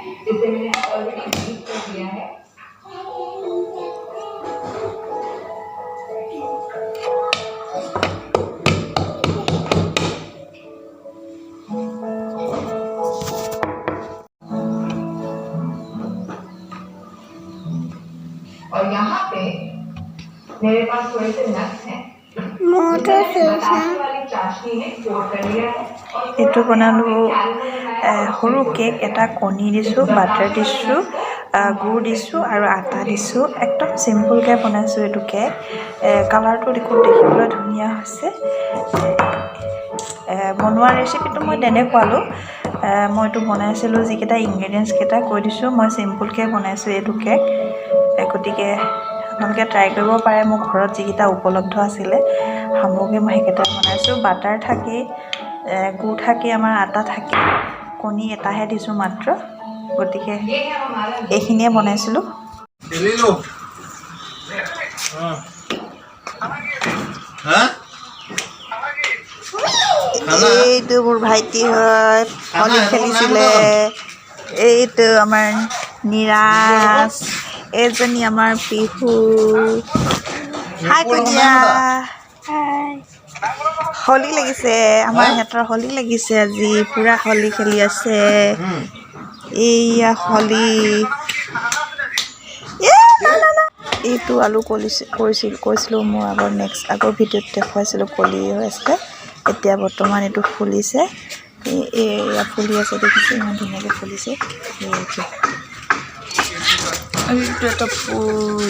जिसे मैंने already beat कर दिया है। और यहाँ पे मेरे पास थोड़े से नट्स हैं। এইটো বনালোঁ সৰু কেক এটা কণী দিছোঁ বাটাৰ দিছোঁ গুড় দিছোঁ আৰু আটা দিছোঁ একদম চিম্পুলকৈ বনাইছোঁ এইটো কেক কালাৰটো দেখিবলৈ ধুনীয়া হৈছে বনোৱা ৰেচিপিটো মই তেনেকুৱালোঁ মই এইটো বনাইছিলোঁ যিকেইটা ইনগ্ৰেডিয়েণ্টছ কেইটা কৈ দিছোঁ মই চিম্পুলকৈ বনাইছোঁ এইটো কেক গতিকে আপোনালোকে ট্ৰাই কৰিব পাৰে মোৰ ঘৰত যিকেইটা উপলব্ধ আছিলে সামগ্ৰী মই সেইকেইটা বনাইছোঁ বাটাৰ থাকি গুড় থাকি আমাৰ আটা থাকি কণী এটাহে দিছোঁ মাত্ৰ গতিকে এইখিনিয়ে বনাইছিলোঁ এইটো মোৰ ভাইটি হয় হলী খেলিছিলে এইটো আমাৰ নিৰাজ এইজনী আমাৰ পিহু হাই কৈ দিয়া হলী লাগিছে আমাৰ সিহঁতৰ হলী লাগিছে আজি পুৰা হলী খেলি আছে এইয়া হলী এইটো আলু কৈছিলোঁ মোৰ আগৰ ভিডিঅ'ত দেখুৱাইছিলোঁ কলি হৈ আছিলে এতিয়া বৰ্তমান এইটো ফুলিছে এয়া ফুলি আছে দেখিছে ইমান ধুনীয়াকৈ ফুলিছে এইটো এটা ফুল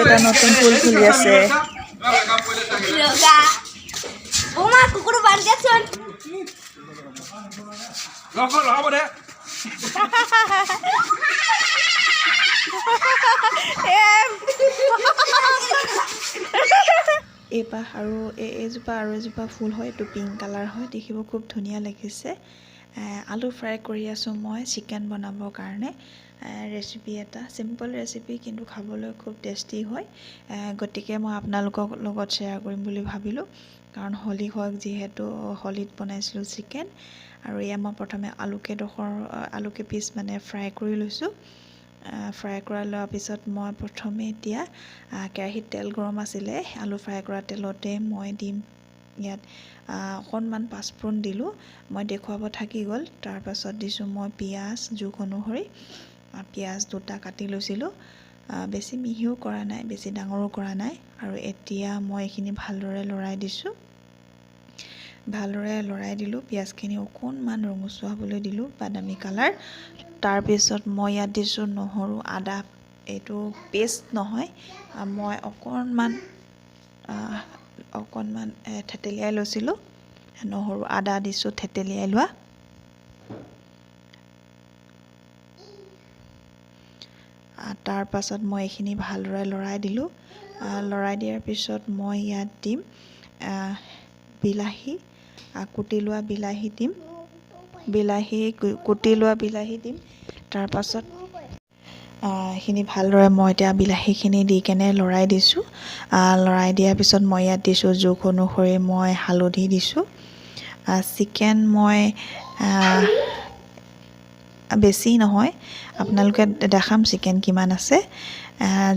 এটা নতুন ফুল ফুলি আছে এইবাৰ আৰু এজোপা ফুল হয় এইটো পিংক কালাৰ হয় দেখিব খুব ধুনীয়া লাগিছে আলু ফ্ৰাই কৰি আছোঁ মই চিকেন বনাবৰ কাৰণে ৰেচিপি এটা চিম্পল ৰেচিপি কিন্তু খাবলৈ খুব টেষ্টি হয় গতিকে মই আপোনালোকৰ লগত শ্বেয়াৰ কৰিম বুলি ভাবিলোঁ কাৰণ হলী হওক যিহেতু হলীত বনাইছিলোঁ চিকেন আৰু এয়া মই প্ৰথমে আলুকে পিচ মানে ফ্ৰাই কৰি লৈছোঁ ফ্ৰাই কৰা লোৱাৰ পিছত মই প্ৰথমে এতিয়া কেৰাহীত তেল গৰম আছিলে আলু ফ্ৰাই কৰা তেলতে মই দিম ইয়াত অকণমান পাঁচফোৰণ দিলোঁ মই দেখুৱাব থাকি গ'ল তাৰপাছত দিছোঁ মই পিঁয়াজ জোখ অনুসৰি পিঁয়াজ দুটা কাটি লৈছিলোঁ বেছি মিহিও কৰা নাই বেছি ডাঙৰো কৰা নাই আৰু এতিয়া মই এইখিনি ভালদৰে লৰাই দিলোঁ পিঁয়াজখিনি অকণমান ৰঙচুৱা হ'বলৈ দিলোঁ বাদামী কালাৰ তাৰপিছত মই ইয়াত দিছোঁ নহৰু আদা এইটো পেষ্ট নহয় মই অকণমান থেতেলিয়াই লৈছিলোঁ নহৰু আদা দিছোঁ থেতেলিয়াই লোৱা তাৰ পাছত মই এইখিনি ভালদৰে লৰাই দিলোঁ লৰাই দিয়াৰ পিছত মই ইয়াত দিম বিলাহী কুটি লোৱা বিলাহী দিম তাৰপাছত এইখিনি ভালদৰে মই এতিয়া বিলাহীখিনি দি কেনে লৰাই দিছোঁ লৰাই দিয়াৰ পিছত মই ইয়াত দিছোঁ জোখ অনুসৰি মই হালধি দিছোঁ চিকেন মই বেছি নহয় আপোনালোকে দেখাম চিকেন কিমান আছে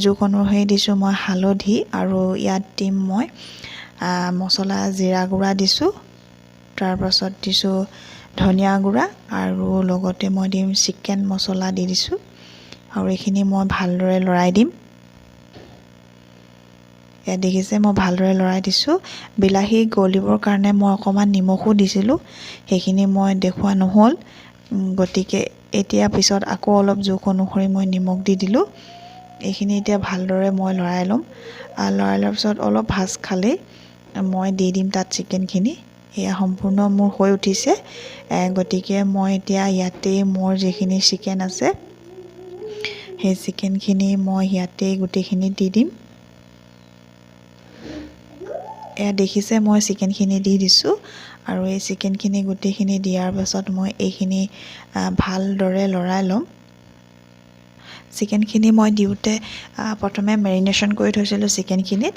জোখ অনুসৰি দিছোঁ মই হালধি আৰু ইয়াত দিম মই মছলা জিৰা গুড়া দিছোঁ তাৰপাছত দিছোঁ ধনিয়া গুড়া আৰু লগতে মই দিম চিকেন মছলা দি দিছোঁ আৰু এইখিনি মই ভালদৰে লৰাই দিম ইয়াত দেখিছে মই ভালদৰে লৰাই দিছোঁ বিলাহী গলিবৰ কাৰণে মই অকণমান নিমখো দিছিলোঁ সেইখিনি মই দেখুওৱা নহ'ল গতিকে এতিয়া পিছত আকৌ অলপ জোখ অনুসৰি মই নিমখ দি দিলোঁ এইখিনি এতিয়া ভালদৰে মই লৰাই ল'ম লৰাই লোৱাৰ পিছত অলপ ভাজ খালেই মই দি দিম তাত চিকেনখিনি এয়া সম্পূৰ্ণ মোৰ হৈ উঠিছে গতিকে মই এতিয়া ইয়াতেই মোৰ যিখিনি চিকেন আছে সেই চিকেনখিনি মই ইয়াতেই গোটেইখিনি দি দিম এয়া দেখিছে মই চিকেনখিনি দি দিছোঁ আৰু এই চিকেনখিনি গোটেইখিনি দিয়াৰ পাছত মই এইখিনি ভালদৰে লৰাই ল'ম চিকেনখিনি মই দিওঁতে প্ৰথমে মেৰিনেশ্যন কৰি থৈছিলোঁ চিকেনখিনিত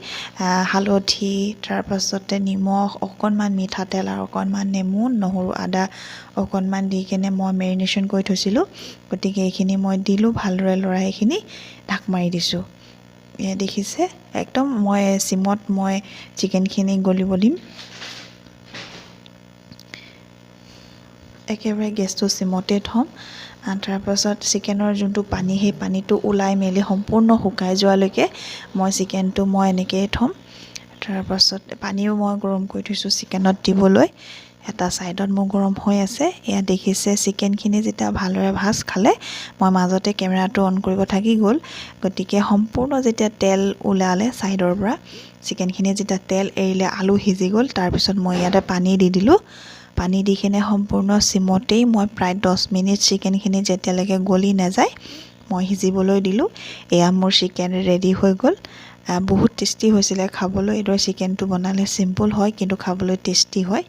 হালধি, তাৰপাছতে নিমখ, অকণমান মিঠাতেল আৰু অকণমান নেমু, নহৰু, আদা অকণমান দি কেনে মই মেৰিনেশ্যন কৰি থৈছিলোঁ। গতিকে এইখিনি মই দিলোঁ, ভালদৰে লৰাই এইখিনি ঢাক মাৰি দিছোঁ। দেখিছে একদম মই চিমত মই চিকেনখিনি গলিব দিম। একেবাৰে গেছটো চিমতে থ'ম। তাৰপাছত চিকেনৰ যোনটো পানী, সেই পানীটো ওলাই মেলি সম্পূৰ্ণ শুকাই যোৱালৈকে মই চিকেনটো এনেকৈয়ে থ'ম। তাৰপাছত পানীও মই গৰম কৰি থৈছোঁ চিকেনত দিবলৈ। এটা ছাইডত মোৰ গৰম হৈ আছে। এয়া দেখিছে চিকেনখিনি যেতিয়া ভালদৰে ভাজ খালে, মই মাজতে কেমেৰাটো অন কৰিব থাকি গ'ল। গতিকে সম্পূৰ্ণ যেতিয়া তেল ওলালে ছাইডৰ পৰা, চিকেনখিনি যেতিয়া তেল এৰিলে, আলু সিজি গ'ল। তাৰপিছত মই ইয়াতে পানী দি দিলোঁ। পানী দি কিনে সম্পূৰ্ণ চিমতেই মই প্ৰায় 10 মিনিট চিকেনখিনি যেতিয়ালৈকে গলি নাযায় মই সিজিবলৈ দিলোঁ। এয়া মোৰ চিকেন ৰেডি হৈ গ'ল। বহুত টেষ্টি হৈছিলে খাবলৈ। এইদৰে চিকেনটো বনালে চিম্পুল হয় কিন্তু খাবলৈ টেষ্টি হয়।